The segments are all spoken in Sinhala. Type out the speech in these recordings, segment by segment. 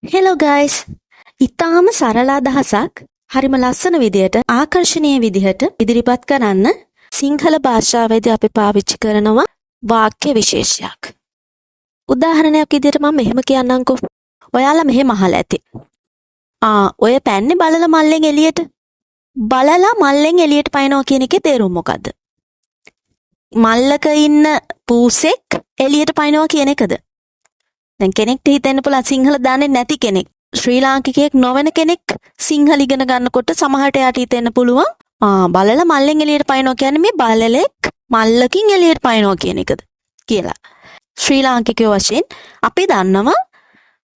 Hello guys. ඉතාම සරල අදහසක් හරිම ලස්සන විදියට ආකර්ෂණීය විදිහට ඉදිරිපත් කරන්න සිංහල භාෂාවේදී අපි පාවිච්චි කරනවා වාක්‍ය විශේෂයක්. උදාහරණයක් විදියට මම මෙහෙම කියන්නම්කෝ. ඔයාලා මෙහෙම අහලා ඇති. ඔය පැන්නේ බලලා මල්ලෙන් එළියට. බලලා මල්ලෙන් එළියට පයින්නවා කියන එකේ තේරුම මොකද්ද? මල්ලක ඉන්න පූසෙක් එළියට පයින්නවා කියන එකද? දැන් කෙනෙක්ට හිතෙන්න පුළුවන් සිංහල දන්නේ නැති කෙනෙක් ශ්‍රී ලාංකිකයෙක් නොවන කෙනෙක් සිංහල ඉගෙන ගන්නකොට සමහරට යාට හිතෙන්න පුළුවන් බලලා මල්ලෙන් එළියට පයින්නවා කියන්නේ මේ බලලෙක් මල්ලකින් එළියට පයින්නවා කියන එකද කියලා. ශ්‍රී ලාංකිකයෝ වශයෙන් අපි දන්නවා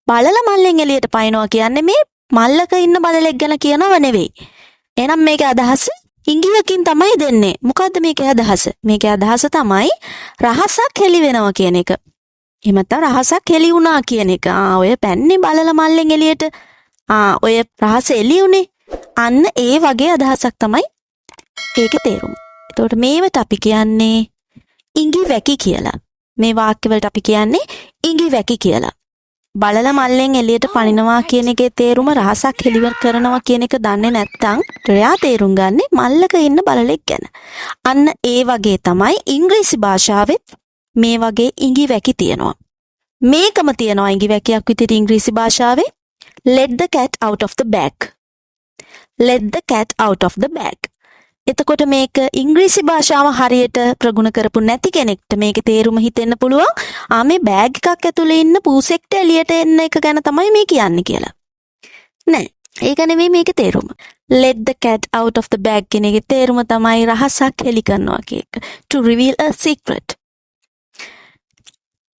බලලා මල්ලෙන් එළියට පයින්නවා කියන්නේ මේ මල්ලක ඉන්න බලලෙක් ගැන කියනව නෙවෙයි. එහෙනම් මේකේ අදහස ඉංග්‍රීසියෙන් තමයි දෙන්නේ. මොකද්ද මේකේ අදහස? මේකේ අදහස තමයි රහසක් හෙළි වෙනවා කියන එක. එහෙම නැත්නම් රහසක් එළි වුණා කියන එක. ඔය පැන්නේ බලලා මල්ලෙන් එළියට. ඔය රහස එළි උනේ. අන්න ඒ වගේ අදහසක් තමයි ඒකේ තේරුම. එතකොට මේවට අපි කියන්නේ ඉඟි වැකි කියලා. මේ වාක්‍ය වලට අපි කියන්නේ ඉඟි වැකි කියලා. බලලා මල්ලෙන් එළියට පනිනවා කියන එකේ තේරුම රහසක් එළිවර කරනවා කියන එක දන්නේ නැත්නම් එයා තේරුම් ගන්නේ මල්ලක ඉන්න බලලෙක් ගැන. අන්න ඒ වගේ තමයි ඉංග්‍රීසි භාෂාවෙත් මේ වගේ ඉඟි වැකි තියෙනවා. මේකම තියෙනවා ඉඟි වැකියක් විදිහට ඉංග්‍රීසි භාෂාවේ let the cat out of the bag. let the cat out of the bag. එතකොට මේක ඉංග්‍රීසි භාෂාව හරියට ප්‍රගුණ කරපු නැති කෙනෙක්ට මේකේ තේරුම හිතෙන්න පුළුවන් මේ බෑග් එකක් ඇතුලේ ඉන්න පූසෙක්ට එළියට එන්න එක ගැන තමයි මේ කියන්නේ කියලා. නෑ. ඒක නෙමෙයි මේකේ තේරුම. let the cat out of the bag කියන එකේ තේරුම තමයි රහසක් හෙළි කරනවා කියන එක. to reveal a secret.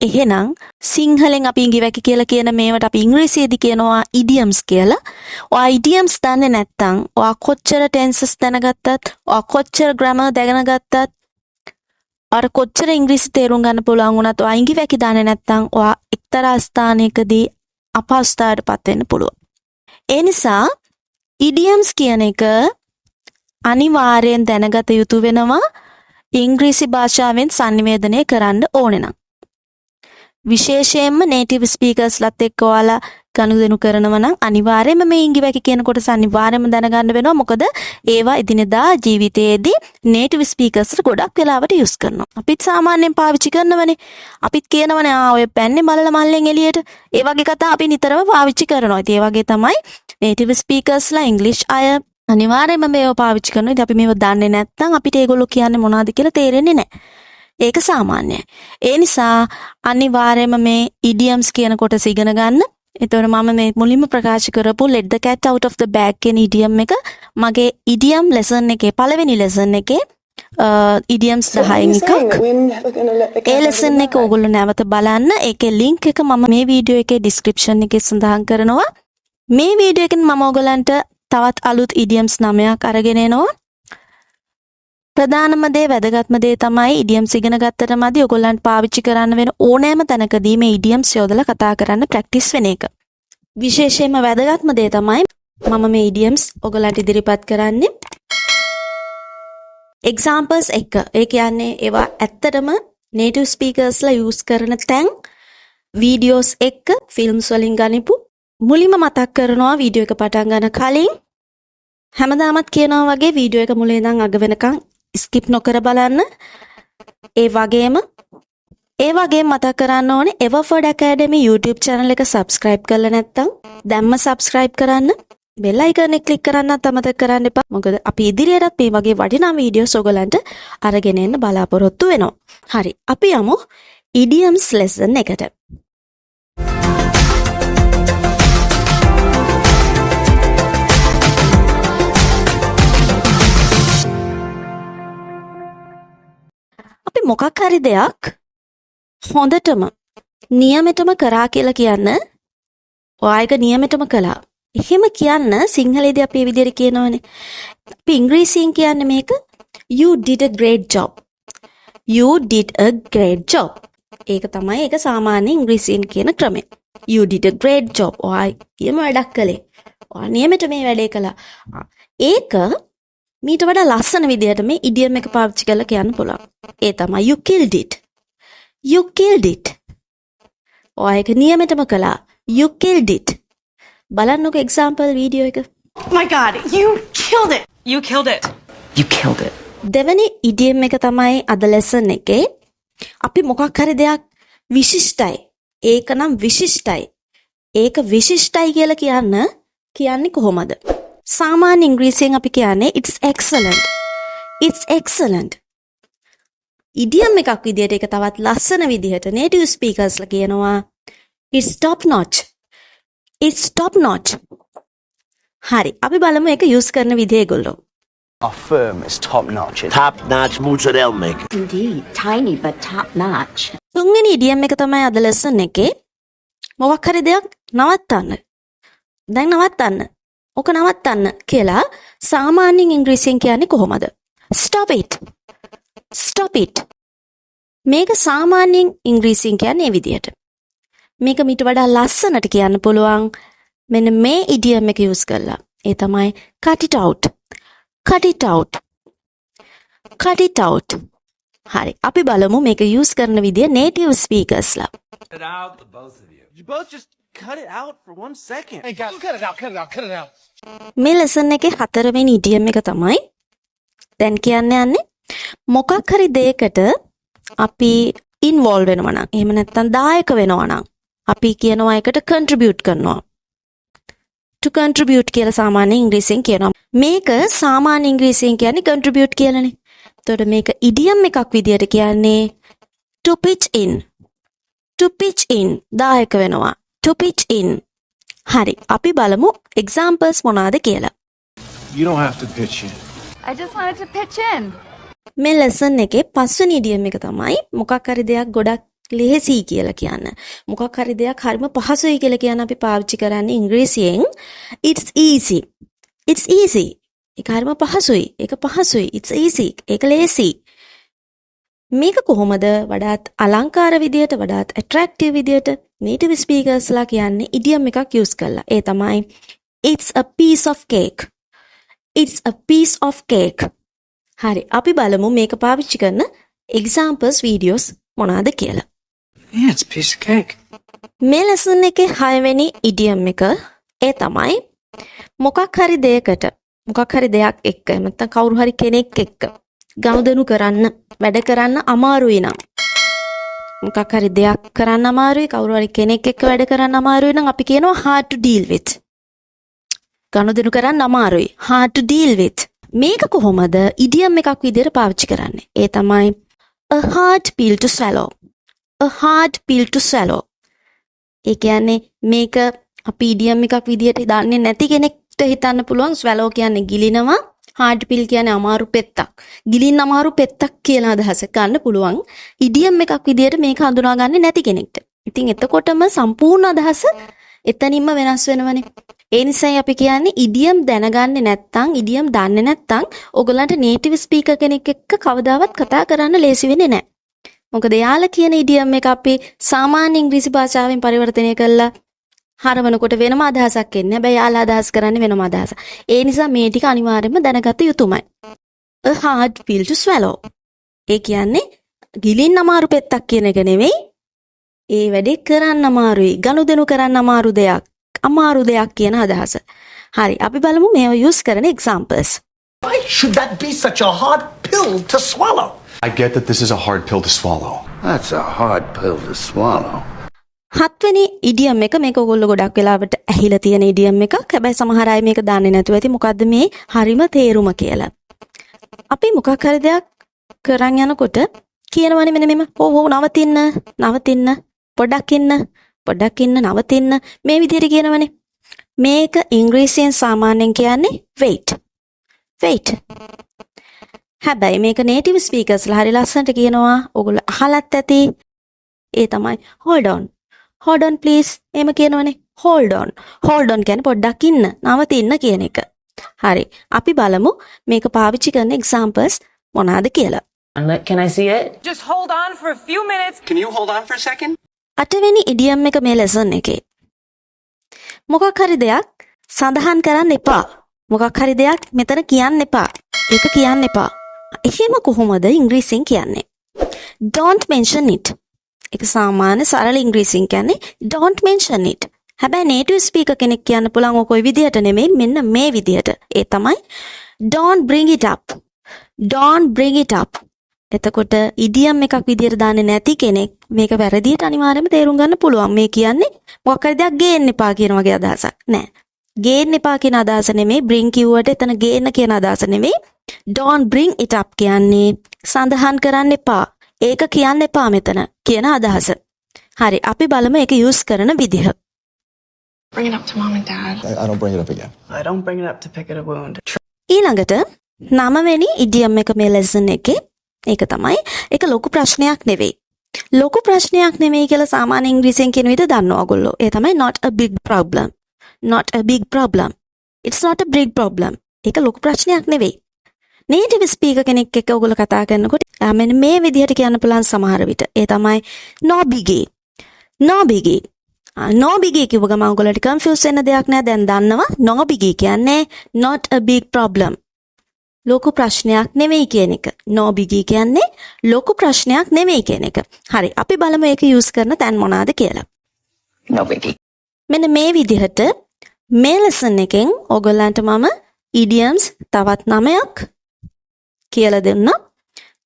එහෙනම් සිංහලෙන් අපි ඉඟි වැකි කියලා කියන මේවට අපි ඉංග්‍රීසියේදී කියනවා idioms කියලා. ඔයා idioms දන්නේ නැත්නම් ඔයා කොච්චර tenses දැනගත්තත්, ඔයා කොච්චර grammar දැනගත්තත්, ඔයාට කොච්චර ඉංග්‍රීසි තේරුම් ගන්න පුළුවන් වුණත් ඔයා ඉඟි වැකි දන්නේ නැත්නම් ඔයා එක්තරා ස්ථානයකදී අපහසුතාවයටපත් වෙන්න පුළුවන්. ඒ නිසා idioms කියන එක අනිවාර්යෙන් දැනගත යුතු වෙනවා ඉංග්‍රීසි භාෂාවෙන් sannivedanaya කරන්න ඕනේ නම්. විශේෂයෙන්ම native speakersලත් එක්ක ඔයාලා ගනුදෙනු කරනවා නම් අනිවාර්යයෙන්ම මේ ඉඟි වැකි කියන කොටස අනිවාර්යයෙන්ම දැනගන්න වෙනවා. මොකද ඒවා එදිනෙදා ජීවිතයේදී native speakersට ගොඩක් වෙලාවට use කරනවා. අපිත් සාමාන්‍යයෙන් පාවිච්චි කරනවනේ. අපිත් කියනවනේ ඔය පැන්නේ බලලා මල්ලෙන් එළියට. ඒ වගේ කතා අපි නිතරම පාවිච්චි කරනවා. ඉතින් ඒ වගේ තමයි native speakersලා English අය අනිවාර්යයෙන්ම මේව පාවිච්චි කරනවා. ඉතින් අපි මේව දන්නේ නැත්නම් අපිට ඒගොල්ලෝ කියන්නේ මොනවද කියලා තේරෙන්නේ නැහැ. ඒක සාමාන්‍යයි. ඒ නිසා අනිවාර්යයෙන්ම මේ idioms කියන කොටස ඉගෙන ගන්න. එතකොට මම මේ මුලින්ම ප්‍රකාශ කරපු let the cat out of the bag කියන idiom එක මගේ idiom lesson එකේ පළවෙනි lesson එකේ idioms 10න් එකක්. ඒ lesson එක ඕගොල්ලෝ නැවත බලන්න. ඒකේ link එක මම මේ වීඩියෝ එකේ description එකේ සඳහන් කරනවා. මේ වීඩියෝ එකෙන් මම ඕගොල්ලන්ට තවත් අලුත් idioms 9ක් අරගෙන එනවා. ප්‍රධානම දේ වැදගත්ම දේ තමයි idioms ඉගෙන ගත්තට මදි ඔයගොල්ලන්ට පාවිච්චි කරන්න වෙන ඕනෑම තැනකදී මේ idioms යොදලා කතා කරන්න ප්‍රැක්ටිස් වෙන එක. විශේෂයෙන්ම වැදගත්ම දේ තමයි මම මේ idioms ඔයගොල්ලන්ට ඉදිරිපත් කරන්නේ examples එක. ඒ කියන්නේ ඒවා ඇත්තටම native speakersලා use කරන තැන් videos එක films වලින් ගනිපු මුලින්ම මතක් කරනවා වීඩියෝ එක පටන් ගන්න කලින් හැමදාමත් කියනවා වගේ වීඩියෝ එක මුලින් ඉඳන් අග වෙනකන් skip නොකර බලන්න. ඒ වගේම මතක් කරන්න ඕනේ Everford Academy YouTube channel එක subscribe කරලා නැත්නම් දැම්ම subscribe කරන්න. bell icon එක click කරන්නත් අමතක කරන්න එපා. මොකද අපි ඉදිරියටත් මේ වගේ වටිනා වීඩියෝස් ඔයගලන්ට අරගෙන එන්න බලාපොරොත්තු වෙනවා. හරි. අපි යමු idioms lesson එකට. අපි මොකක් හරි දෙයක් හොඳටම නියමෙටම කරා කියලා කියන්න ඔයායක නියමෙටම කළා. එහෙම කියන්න සිංහලේදී අපි මේ විදිහට කියනවනේ. අපි ඉංග්‍රීසියෙන් කියන්නේ මේක you did a great job. you did a great job. ඒක තමයි ඒක සාමාන්‍ය ඉංග්‍රීසියෙන් කියන ක්‍රමය. you did a great job. ඔයා ඊම වැඩක් කළේ. ඔයා නියමෙට මේ වැඩේ කළා. ඒක මීට වඩා ලස්සන විදිහට මේ idiom එක පාවිච්චි කරලා කියන්න පුළුවන්. ඒ තමයි you killed it. you killed it. ඔයා ඒක නියමෙටම කළා. you killed it. බලන්නකො example video එක. My God, you killed it. You killed it. You killed it. දෙවැනි idiom එක තමයි අද lesson එකේ. අපි මොකක් හරි දෙයක් විශිෂ්ටයි. ඒක නම් විශිෂ්ටයි. ඒක විශිෂ්ටයි කියලා කියන්නේ කොහොමද? සාමාන්‍ය ඉංග්‍රීසියෙන් අපි කියන්නේ it's excellent. It's excellent. idiom එකක් විදිහට ඒක තවත් ලස්සන විදිහට native speakersලා කියනවා it's top notch. It's top notch. හරි. අපි බලමු ඒක use කරන විදිහ ඒගොල්ලෝ. Our firm is top notch. Top-notch mozzarella maker. Indeed, tiny but top notch. තුන්වෙනි idiom එක තමයි අද lesson එකේ. මොකක් හරි දෙයක් නවත්තන්න. දැන් නවත්තන්න. ඔක නවත්තන්න කියලා සාමාන්‍යයෙන් ඉංග්‍රීසියෙන් කියන්නේ කොහොමද? Stop it. Stop it. මේක සාමාන්‍යයෙන් ඉංග්‍රීසියෙන් කියන්නේ මේ විදිහට. මේක මීට වඩා ලස්සනට කියන්න පුළුවන් මෙන්න මේ idiom එක use කරලා. ඒ තමයි cut it out. Cut it out. Cut it out. හරි. අපි බලමු මේක use කරන විදිය native speakersලා. Cut it out, the both of you. You both just cut it out for 1 second. Hey guys, cut it out, cut it out, cut it out. මේ lesson එකේ හතරවෙනි idiom එක තමයි දැන් යන්නේ මොකක් හරි දෙයකට අපි involve වෙනවා නම් එහෙම නැත්නම් දායක වෙනවා නම් අපි කියනවා එකට contribute කරනවා. to contribute කියලා සාමාන්‍ය ඉංග්‍රීසියෙන් කියනවා. මේක සාමාන්‍ය ඉංග්‍රීසියෙන් කියන්නේ contribute කියලානේ. එතකොට මේක idiom එකක් විදියට කියන්නේ to pitch in. to pitch in දායක වෙනවා. to pitch in. හරි. අපි බලමු examples මොනවාද කියලා. You don't have to pitch in. I just wanted to pitch in. මේ lesson එකේ පස්වෙනි idiom එක තමයි මොකක් හරි දෙයක් ගොඩක් ලෙහෙසි කියලා කියන්න. මොකක් හරි දෙයක් හරිම පහසුයි කියලා කියන අපි පාවිච්චි කරන්නේ ඉංග්‍රීසියෙන් it's easy. It's easy. ඒක හරිම පහසුයි. ඒක පහසුයි. It's easy. ඒක ලේසි. මේක කොහොමද වඩාත් අලංකාර විදියට වඩාත් attractive විදියට native speakersලා කියන්නේ idiom එකක් use කරලා. ඒ තමයි it's a piece of cake. It's a piece of cake. හරි. අපි බලමු මේක පාවිච්චි කරන examples videos මොනවාද කියලා. Yeah, it's a piece of cake. මේ lesson එකේ 6 වෙනි idiom එක ඒ තමයි මොකක් හරි දෙයකට මොකක් හරි දෙයක් එක්ක නැත්නම් කවුරු හරි කෙනෙක් එක්ක ගනුදෙනු කරන්න වැඩ කරන්න අමාරුයි නම් මොකක් හරි දෙයක් කරන්න අමාරුයි කවුරු හරි කෙනෙක් එක්ක වැඩ කරන්න අමාරුයි නම් අපි කියනවා hard to deal with. ගනුදෙනු කරන්න අමාරුයි hard to deal with. මේක කොහොමද idiom එකක් විදිහට පාවිච්චි කරන්නේ? ඒ තමයි a hard pill to swallow. A hard pill to swallow. ඒ කියන්නේ මේක අපි idiom එකක් විදිහට දාන්නේ නැති කෙනෙක්ට හිතන්න පුළුවන් swallow කියන්නේ ගිලිනවා, hard pill කියන්නේ අමාරු පෙත්තක්. ගිලින්න අමාරු පෙත්තක් කියන අදහස ගන්න පුළුවන් idiom එකක් විදිහට මේක හඳුනාගන්නේ නැති කෙනෙක්ට. ඉතින් එතකොටම සම්පූර්ණ අදහස එතනින්ම වෙනස් වෙනවනේ. ඒ නිසායි අපි කියන්නේ idiom දැනගන්නේ නැත්නම් idiom දන්නේ නැත්නම් ඔයගලන්ට native speaker කෙනෙක් එක්ක කවදාවත් කතා කරන්න ලේසි වෙන්නේ නැහැ. මොකද යාලා කියන idiom එක අපි සාමාන්‍ය ඉංග්‍රීසි භාෂාවෙන් පරිවර්තනය කළා හරවනකොට වෙනම අදහසක් එන්නේ. හැබැයි යාලා අදහස් කරන්නේ වෙනම අදහසක්. ඒ නිසා මේ ටික අනිවාර්යයෙන්ම දැනගත යුතුමයි. A hard pill to swallow. ඒ කියන්නේ ගිලින්න අමාරු පෙත්තක් කියන එක නෙවෙයි. ඒ වැඩේ කරන්න අමාරුයි. ගනුදෙනු කරන්න අමාරු දෙයක් කියන අදහස. හරි. අපි බලමු මේව use කරන examples. Why should that be such a hard pill to swallow? I get that this is a hard pill to swallow. That's a hard pill to swallow. හත්වෙනි idiom එක මේක ඔයගොල්ලෝ ගොඩක් වෙලාවට ඇහිලා තියෙන idiom එකක්. හැබැයි සමහර අය මේක දන්නේ නැතුව ඇති මොකද්ද මේ හරිම තේරුම කියලා. අපි මොකක් හරි දෙයක් කරන් යනකොට කියනවනේ මෙන්න මෙම නවතින්න පොඩ්ඩක් ඉන්න නවතින්න මේ විදිහට කියනවනේ. මේක ඉංග්‍රීසියෙන් සාමාන්‍යයෙන් කියන්නේ wait. හැබැයි මේක native speakersලා හරි ලස්සනට කියනවා. ඔයගොල්ලෝ අහලත් ඇති. ඒ තමයි hold on please. එහෙම කියනවනේ. hold on කියන්නේ පොඩ්ඩක් ඉන්න, නවතින්න කියන එක. හරි. අපි බලමු මේක පාවිච්චි කරන examples මොනවාද කියලා. Can I see it? Just hold on for a few minutes. Can you hold on for a second? අටවෙනි idiom එක මේ lesson එකේ. මොකක් හරි දෙයක් සඳහන් කරන්න එපා. මොකක් හරි දෙයක් මෙතන කියන්න එපා. ඒක කියන්න එපා. එහෙම කොහොමද ඉංග්‍රීසියෙන් කියන්නේ? Don't mention it. ඒක සාමාන්‍ය සරල ඉංග්‍රීසියෙන් කියන්නේ don't mention it. හැබැයි native speaker කෙනෙක් කියන්න පුළුවන් ඔය කොයි විදිහට නෙමෙයි මෙන්න මේ විදිහට. ඒ තමයි don't bring it up. Don't bring it up. එතකොට idiom එකක් විදිහට දාන්නේ නැති කෙනෙක් මේක වැරදියට අනිවාර්යයෙන්ම තේරුම් ගන්න පුළුවන්. මේ කියන්නේ මොකක් හරි දෙයක් ගේන්න එපා කියන වගේ අදහසක් නෑ. ගේන්න එපා කියන අදහස නෙමෙයි. bring කිව්වට එතන ගේන්න කියන අදහස නෙමෙයි. don't bring it up කියන්නේ සඳහන් කරන්න එපා. ඒක කියන්න එපා මෙතන කියන අදහස. හරි අපි බලමු ඒක use කරන විදිහ. Bring it up to mom and dad. I don't bring it up again. I don't bring it up to pick at a wound. ඊළඟට 9 වෙනි idiom එක මේ lesson එකේ ඒක තමයි ඒක ලොකු ප්‍රශ්නයක් නෙවෙයි. ලොකු ප්‍රශ්නයක් නෙවෙයි කියලා සාමාන්‍ය ඉංග්‍රීසියෙන් කියන විදිහ දන්නවා ඔයගොල්ලෝ. ඒ තමයි not a big problem. Not a big problem. It's not a big problem. ඒක ලොකු ප්‍රශ්නයක් නෙවෙයි. native speaker කෙනෙක් එක්ක ඔයගොල්ලෝ කතා කරනකොට මෙන්න මේ විදිහට කියන්න පුළුවන් සමහර විට. ඒ තමයි no biggie. No biggie. no biggie කිව්ව ගමන් ඔයගොල්ලන්ට confuse වෙන්න දෙයක් නෑ. දැන් දන්නවා no biggie කියන්නේ not a big problem. ලොකු ප්‍රශ්නයක් නෙවෙයි කියන එක. no biggie කියන්නේ ලොකු ප්‍රශ්නයක් නෙවෙයි කියන එක. හරි අපි බලමු ඒක use කරන තැන් මොනවාද කියලා. No biggie. මෙන්න මේ විදිහට මේ lesson එකෙන් ඔයගොල්ලන්ට මම idioms තවත් 9ක් කියලා දෙන්නම්.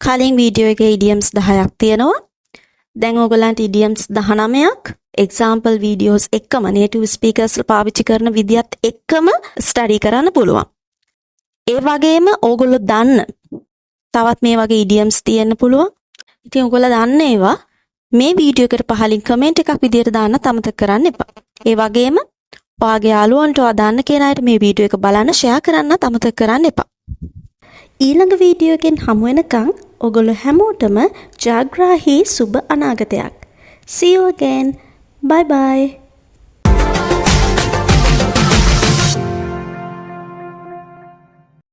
කලින් වීඩියෝ එකේ idioms 10ක් තියෙනවා. දැන් ඔයගොල්ලන්ට idioms 19ක් example videos එක්කම native speakers පාවිච්චි කරන විදියත් එක්කම study කරන්න පුළුවන්. ඒ වගේම ඕගොල්ලෝ දන්න තවත් මේ වගේ idioms තියෙන්න පුළුවන්. ඉතින් ඔයගොල්ලෝ දන්න ඒවා මේ වීඩියෝ එකට පහලින් කමෙන්ට් එකක් විදියට දාන්න අමතක කරන්න එපා. ඒ වගේම ඔයාගේ යාළුවන්ට ඔයා දන්න කෙනාට මේ වීඩියෝ එක බලන්න ෂෙයා කරන්නත් අමතක කරන්න එපා. ඊළඟ වීඩියෝ එකෙන් හමු වෙනකන් ඔයගොල්ලෝ හැමෝටම ජයග්‍රාහී සුබ අනාගතයක්. See you again. Bye bye.